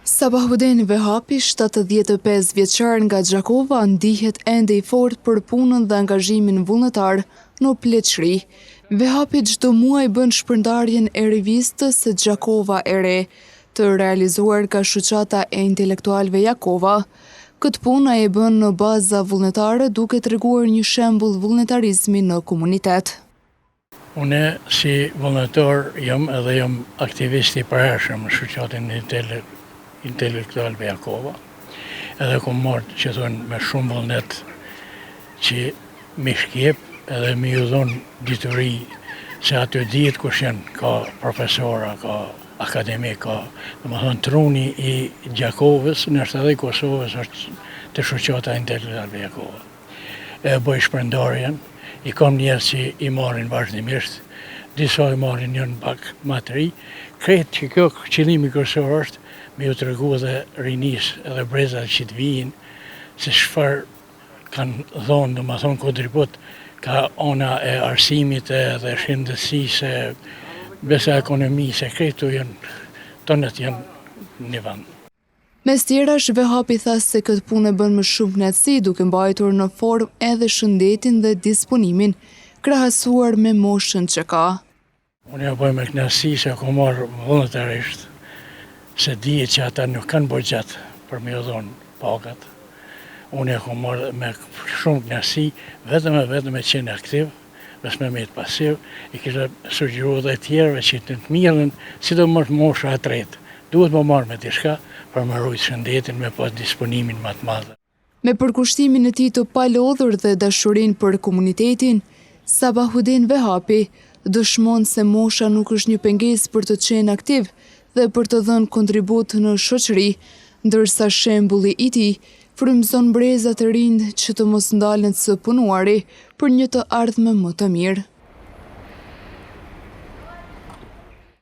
Sabahudin Vehapi, 75 vjeçar nga Gjakova, ndihet ende i fortë për punën dhe angazhimin vullnetar në pleqëri. Vehapi çdo muaj bën shpërndarjen e revistës së Gjakova e Re, të realizuar nga shoqata e intelektualëve Jakova. Këtë punë ai e bën në baza vullnetare, duke treguar një shembull vullnetarizmi në komunitet. Unë si vullnetar jam edhe jam aktivist i përhershëm në shoqatën intelektualëve Jakova. Edhe kom marrë që thonë me shumë vullnet që me shkjep edhe me ju dhonë dituri se aty dihet kush janë, ka profesora, ka akademik, ka domethënë truni i Gjakovës, nështë edhe i Kosovës është të shoqata intelektualëve Jakova. E bëj shpërndarjen, i kam njerëz që i marrin vazhdimisht, disa i marrin janë pak më të ri, kretë që kjo qëllimi kryesor është me ju tregu dhe rinis edhe brezat që të vijin, se çfarë kanë dhonë, domethënë kontribut ka ana e arsimit edhe shëndetësisë, besa ekonomisë, këto janë tonet janë në vend. Mes tjerash, Vehapi tha se këtë punë e bën më shumë knatësi, duke mbajtur në formë edhe shëndetin dhe disponimin, krahasuar me moshën që ka. Unë ja bëj me knatësi se kam marrë vullnetarisht, se dihet që ata nuk kanë buxhet për me dhënë pagat. Unë e kam marrë me shumë knatësi, vetëm e qenë aktiv, me të pasiv, i kisha sugjeruar dhe tjerëve që të mirën, sidomos mosha e tretë. Duhet më marrë me diçka për më rujtë shëndetin, me pas disponimin më të madh. Me përkushtimin e tij të palodhur dhe dashurinë për komunitetin, Sabahudin Vehapi dëshmon se mosha nuk është një pengesë për të qenë aktiv dhe për të dhënë kontribut në shoqëri, ndërsa shembulli i tij frymëzon breza të rinj që të mos ndalen së punuari për një të ardhme më të mirë.